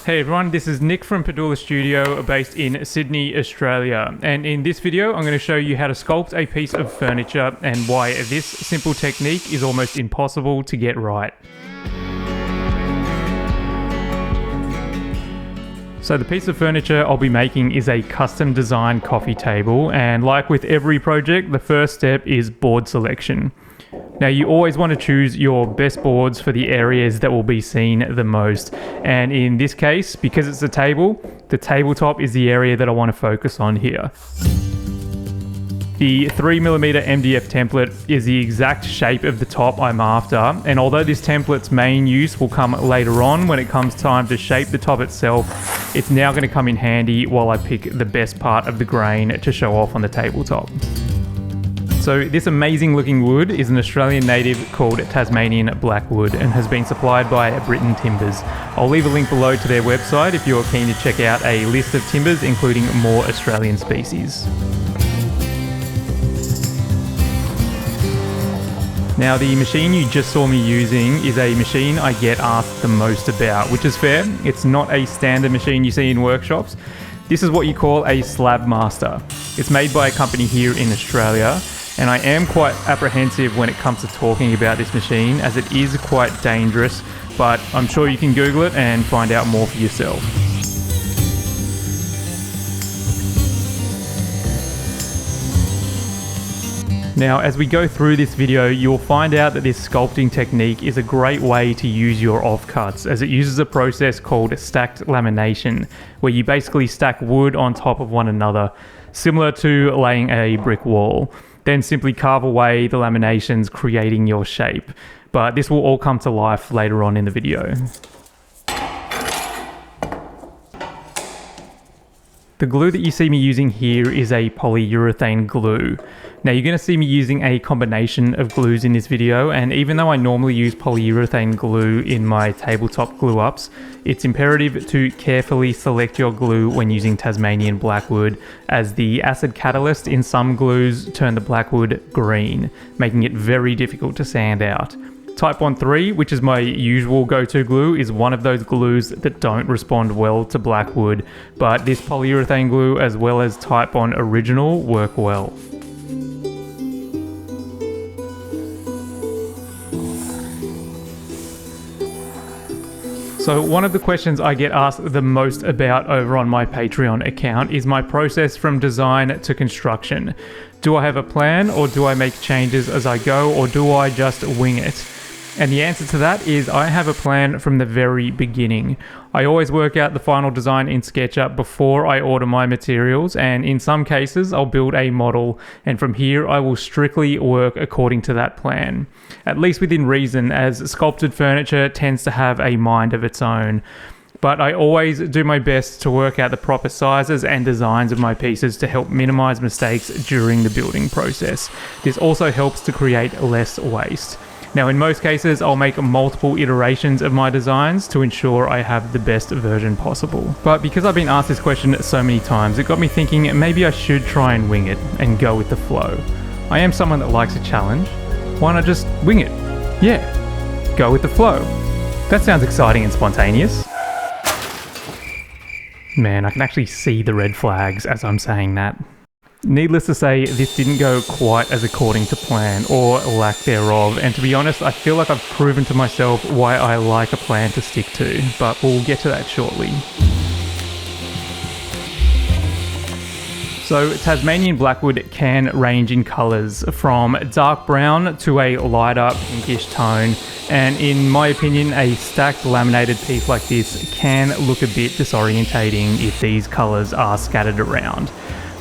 Hey everyone, this is Nick from Pedulla Studio based in Sydney, Australia. And in this video, I'm going to show you how to sculpt a piece of furniture and why this simple technique is almost impossible to get right. So the piece of furniture I'll be making is a custom designed coffee table, and like with every project, the first step is board selection. Now you always want to choose your best boards for the areas that will be seen the most, and in this case, because it's a table, the tabletop is the area that I want to focus on here. The 3mm MDF template is the exact shape of the top I'm after, and although this template's main use will come later on when it comes time to shape the top itself, it's now going to come in handy while I pick the best part of the grain to show off on the tabletop. So this amazing looking wood is an Australian native called Tasmanian Blackwood and has been supplied by Britain Timbers. I'll leave a link below to their website if you're keen to check out a list of timbers including more Australian species. Now the machine you just saw me using is a machine I get asked the most about, which is fair. It's not a standard machine you see in workshops. This is what you call a slab master. It's made by a company here in Australia, and I am quite apprehensive when it comes to talking about this machine as it is quite dangerous, but I'm sure you can Google it and find out more for yourself. Now, as we go through this video, you'll find out that this sculpting technique is a great way to use your offcuts, as it uses a process called stacked lamination, where you basically stack wood on top of one another, similar to laying a brick wall. Then simply carve away the laminations, creating your shape. But this will all come to life later on in the video. The glue that you see me using here is a polyurethane glue. Now you're going to see me using a combination of glues in this video, and even though I normally use polyurethane glue in my tabletop glue ups, it's imperative to carefully select your glue when using Tasmanian Blackwood, as the acid catalyst in some glues turn the Blackwood green, making it very difficult to sand out. Titebond 3, which is my usual go-to glue, is one of those glues that don't respond well to Blackwood, but this polyurethane glue as well as Titebond Original work well. So one of the questions I get asked the most about over on my Patreon account is my process from design to construction. Do I have a plan, or do I make changes as I go, or do I just wing it? And the answer to that is I have a plan from the very beginning. I always work out the final design in SketchUp before I order my materials, and in some cases I'll build a model, and from here I will strictly work according to that plan. At least within reason, as sculpted furniture tends to have a mind of its own. But I always do my best to work out the proper sizes and designs of my pieces to help minimize mistakes during the building process. This also helps to create less waste. Now in most cases I'll make multiple iterations of my designs to ensure I have the best version possible. But because I've been asked this question so many times, it got me thinking maybe I should try and wing it and go with the flow. I am someone that likes a challenge. Why not just wing it? Yeah, go with the flow. That sounds exciting and spontaneous. Man, I can actually see the red flags as I'm saying that. Needless to say, this didn't go quite as according to plan, or lack thereof, and to be honest, I feel like I've proven to myself why I like a plan to stick to, but we'll get to that shortly. So Tasmanian Blackwood can range in colours from dark brown to a lighter pinkish tone, and in my opinion a stacked laminated piece like this can look a bit disorientating if these colours are scattered around.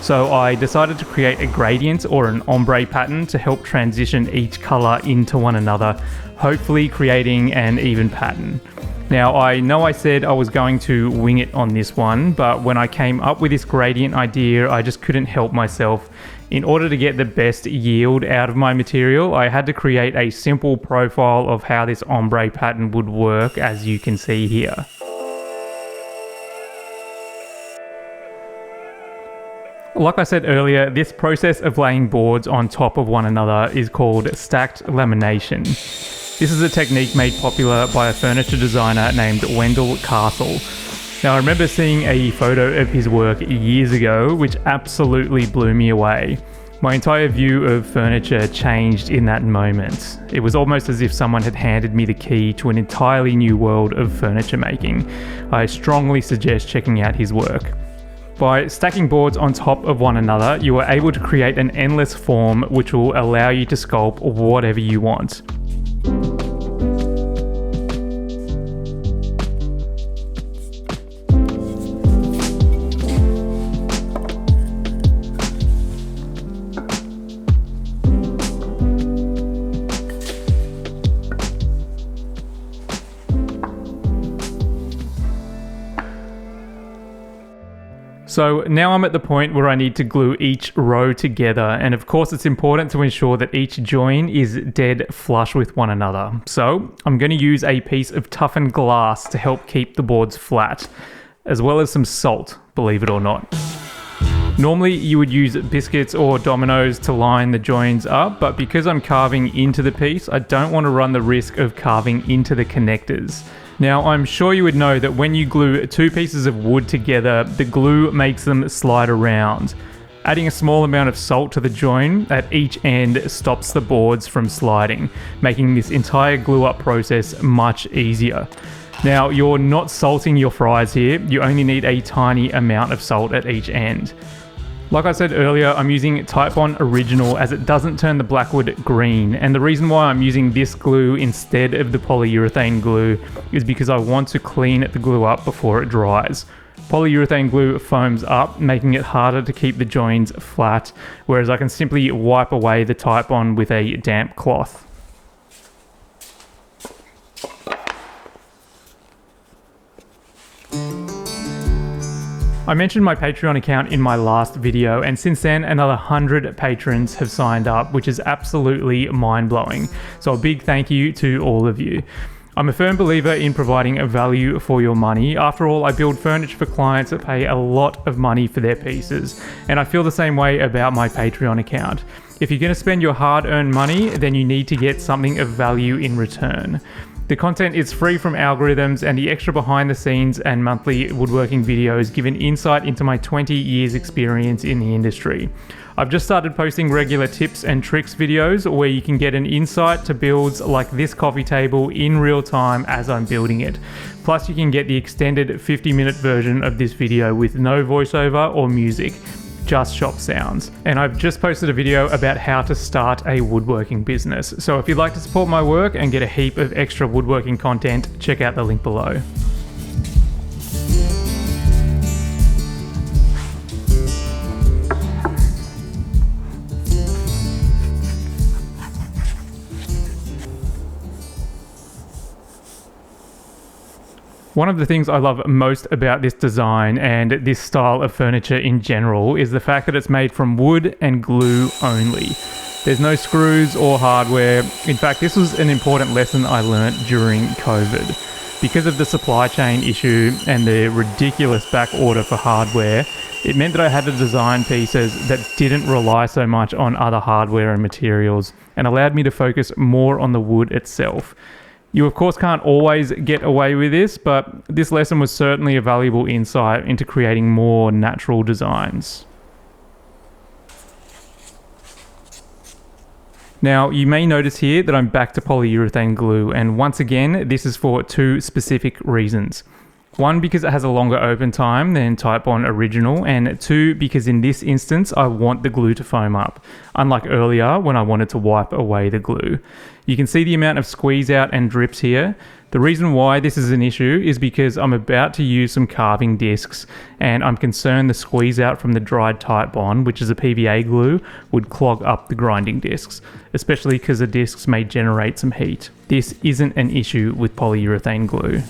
So I decided to create a gradient or an ombre pattern to help transition each colour into one another, hopefully creating an even pattern. Now I know I said I was going to wing it on this one, but when I came up with this gradient idea I just couldn't help myself. In order to get the best yield out of my material, I had to create a simple profile of how this ombre pattern would work, as you can see here. Like I said earlier, this process of laying boards on top of one another is called stacked lamination. This is a technique made popular by a furniture designer named Wendell Castle. Now, I remember seeing a photo of his work years ago, which absolutely blew me away. My entire view of furniture changed in that moment. It was almost as if someone had handed me the key to an entirely new world of furniture making. I strongly suggest checking out his work. By stacking boards on top of one another, you are able to create an endless form which will allow you to sculpt whatever you want. So now I'm at the point where I need to glue each row together, and of course it's important to ensure that each join is dead flush with one another. So I'm going to use a piece of toughened glass to help keep the boards flat, as well as some salt, believe it or not. Normally you would use biscuits or dominoes to line the joins up, but because I'm carving into the piece, I don't want to run the risk of carving into the connectors. Now, I'm sure you would know that when you glue two pieces of wood together, the glue makes them slide around. Adding a small amount of salt to the join at each end stops the boards from sliding, making this entire glue up process much easier. Now, you're not salting your fries here, you only need a tiny amount of salt at each end. Like I said earlier, I'm using Titebond Original as it doesn't turn the Blackwood green, and the reason why I'm using this glue instead of the polyurethane glue is because I want to clean the glue up before it dries. Polyurethane glue foams up, making it harder to keep the joins flat, whereas I can simply wipe away the Titebond with a damp cloth. I mentioned my Patreon account in my last video, and since then another 100 patrons have signed up, which is absolutely mind-blowing. So a big thank you to all of you. I'm a firm believer in providing a value for your money. After all, I build furniture for clients that pay a lot of money for their pieces, and I feel the same way about my Patreon account. If you're going to spend your hard-earned money, then you need to get something of value in return. The content is free from algorithms, and the extra behind the scenes and monthly woodworking videos give an insight into my 20 years experience in the industry. I've just started posting regular tips and tricks videos where you can get an insight to builds like this coffee table in real time as I'm building it. Plus you can get the extended 50-minute version of this video with no voiceover or music, just shop sounds. And I've just posted a video about how to start a woodworking business. So if you'd like to support my work and get a heap of extra woodworking content, check out the link below. One of the things I love most about this design and this style of furniture in general is the fact that it's made from wood and glue only. There's no screws or hardware. In fact, this was an important lesson I learnt during COVID. Because of the supply chain issue and the ridiculous back order for hardware, it meant that I had to design pieces that didn't rely so much on other hardware and materials and allowed me to focus more on the wood itself. You of course can't always get away with this, but this lesson was certainly a valuable insight into creating more natural designs. Now, you may notice here that I'm back to polyurethane glue, and once again, this is for two specific reasons. One, because it has a longer open time than Titebond Original, and two, because in this instance, I want the glue to foam up, unlike earlier when I wanted to wipe away the glue. You can see the amount of squeeze out and drips here. The reason why this is an issue is because I'm about to use some carving discs, and I'm concerned the squeeze out from the dried Titebond, which is a PVA glue, would clog up the grinding discs, especially because the discs may generate some heat. This isn't an issue with polyurethane glue.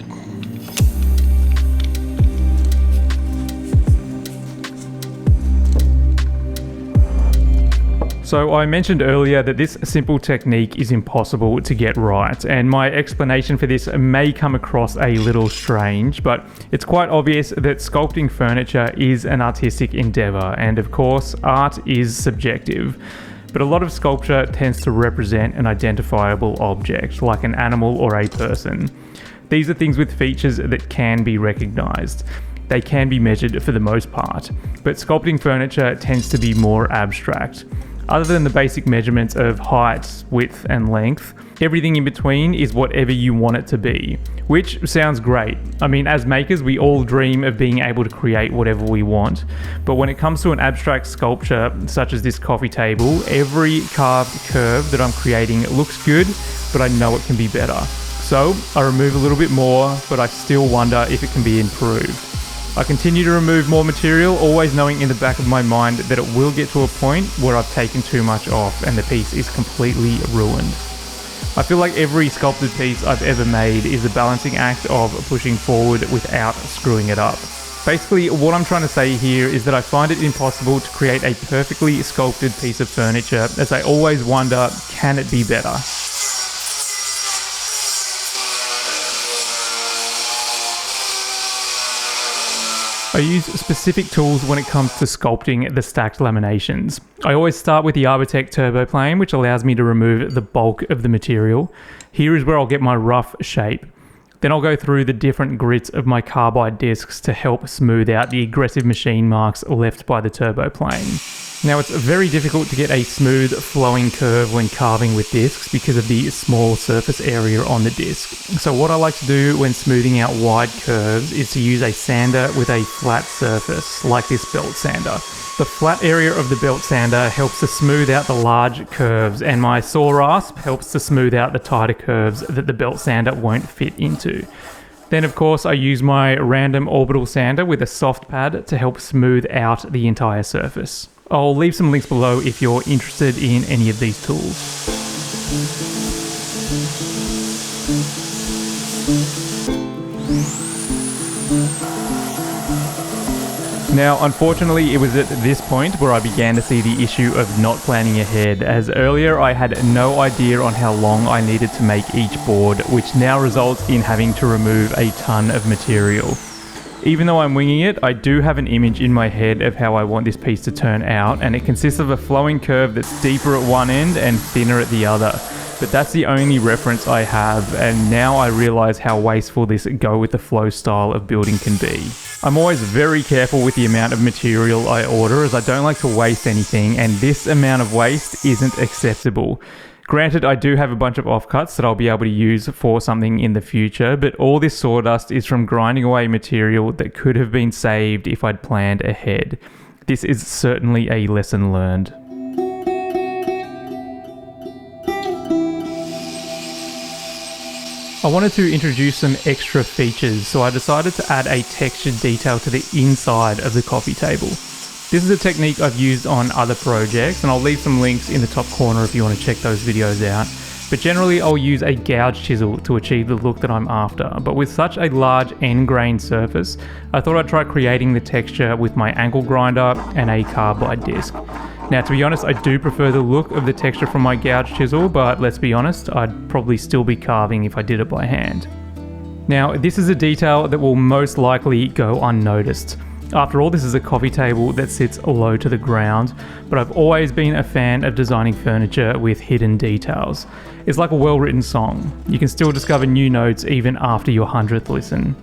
So I mentioned earlier that this simple technique is impossible to get right, and my explanation for this may come across a little strange, but it's quite obvious that sculpting furniture is an artistic endeavor, and of course, art is subjective. But a lot of sculpture tends to represent an identifiable object, like an animal or a person. These are things with features that can be recognized. They can be measured for the most part, but sculpting furniture tends to be more abstract. Other than the basic measurements of height, width, and length, everything in between is whatever you want it to be, which sounds great. I mean, as makers, we all dream of being able to create whatever we want. But when it comes to an abstract sculpture, such as this coffee table, every carved curve that I'm creating looks good, but I know it can be better. So I remove a little bit more, but I still wonder if it can be improved. I continue to remove more material, always knowing in the back of my mind that it will get to a point where I've taken too much off and the piece is completely ruined. I feel like every sculpted piece I've ever made is a balancing act of pushing forward without screwing it up. Basically, what I'm trying to say here is that I find it impossible to create a perfectly sculpted piece of furniture, as I always wonder, can it be better? I use specific tools when it comes to sculpting the stacked laminations. I always start with the Arbortech turbo plane, which allows me to remove the bulk of the material. Here is where I'll get my rough shape. Then I'll go through the different grits of my carbide discs to help smooth out the aggressive machine marks left by the turbo plane. Now, it's very difficult to get a smooth flowing curve when carving with discs because of the small surface area on the disc. So what I like to do when smoothing out wide curves is to use a sander with a flat surface, like this belt sander. The flat area of the belt sander helps to smooth out the large curves, and my saw rasp helps to smooth out the tighter curves that the belt sander won't fit into. Then of course I use my random orbital sander with a soft pad to help smooth out the entire surface. I'll leave some links below if you're interested in any of these tools. Now, unfortunately, it was at this point where I began to see the issue of not planning ahead, as earlier I had no idea on how long I needed to make each board, which now results in having to remove a ton of material. Even though I'm winging it, I do have an image in my head of how I want this piece to turn out, and it consists of a flowing curve that's deeper at one end and thinner at the other. But that's the only reference I have, and now I realize how wasteful this go with the flow style of building can be. I'm always very careful with the amount of material I order, as I don't like to waste anything, and this amount of waste isn't acceptable. Granted, I do have a bunch of offcuts that I'll be able to use for something in the future, but all this sawdust is from grinding away material that could have been saved if I'd planned ahead. This is certainly a lesson learned. I wanted to introduce some extra features, so I decided to add a textured detail to the inside of the coffee table. This is a technique I've used on other projects, and I'll leave some links in the top corner if you want to check those videos out. But generally I'll use a gouge chisel to achieve the look that I'm after, but with such a large end-grained surface, I thought I'd try creating the texture with my angle grinder and a carbide disc. Now, to be honest, I do prefer the look of the texture from my gouge chisel, but let's be honest, I'd probably still be carving if I did it by hand. Now, this is a detail that will most likely go unnoticed. After all, this is a coffee table that sits low to the ground, but I've always been a fan of designing furniture with hidden details. It's like a well-written song. You can still discover new notes even after your 100th listen.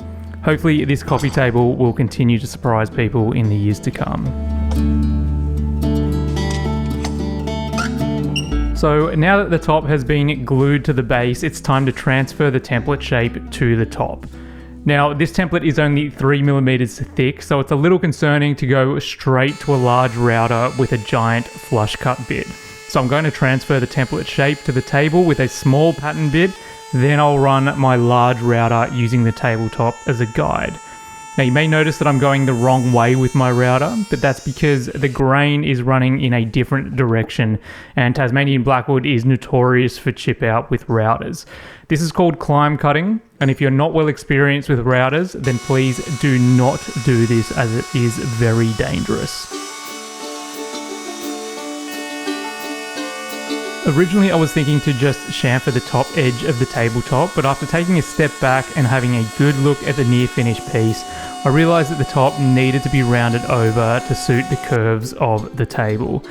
Hopefully, this coffee table will continue to surprise people in the years to come. So now that the top has been glued to the base, it's time to transfer the template shape to the top. Now, this template is only 3mm thick, so it's a little concerning to go straight to a large router with a giant flush cut bit. So I'm going to transfer the template shape to the table with a small pattern bit, then I'll run my large router using the tabletop as a guide. Now, you may notice that I'm going the wrong way with my router, but that's because the grain is running in a different direction, and Tasmanian Blackwood is notorious for chip out with routers. This is called climb cutting, and if you're not well experienced with routers, then please do not do this, as it is very dangerous. Originally I was thinking to just chamfer the top edge of the tabletop, but after taking a step back and having a good look at the near finished piece, I realised that the top needed to be rounded over to suit the curves of the table.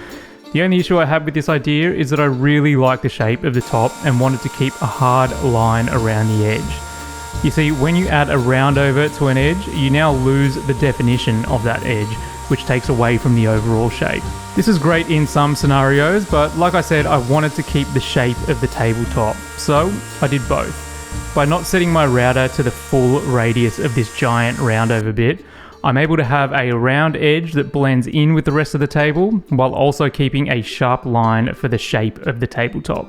The only issue I have with this idea is that I really like the shape of the top and wanted to keep a hard line around the edge. You see, when you add a round over to an edge, you now lose the definition of that edge, which takes away from the overall shape. This is great in some scenarios, but like I said, I wanted to keep the shape of the tabletop, so I did both. By not setting my router to the full radius of this giant round over bit, I'm able to have a round edge that blends in with the rest of the table, while also keeping a sharp line for the shape of the tabletop.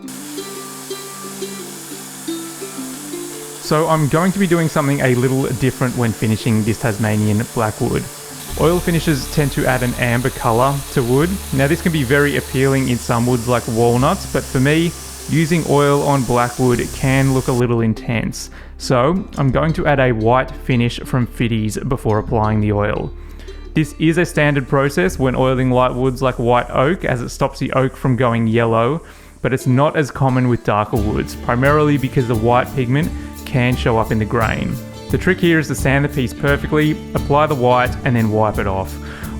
So I'm going to be doing something a little different when finishing this Tasmanian Blackwood. Oil finishes tend to add an amber colour to wood. Now this can be very appealing in some woods like walnuts, but for me, using oil on Blackwood can look a little intense. So I'm going to add a white finish from Fitties before applying the oil. This is a standard process when oiling light woods like white oak, as it stops the oak from going yellow, but it's not as common with darker woods, primarily because the white pigment can show up in the grain. The trick here is to sand the piece perfectly, apply the white, and then wipe it off.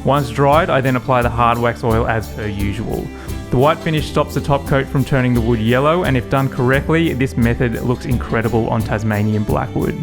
Once dried, I then apply the hard wax oil as per usual. The white finish stops the top coat from turning the wood yellow, and if done correctly, this method looks incredible on Tasmanian Blackwood.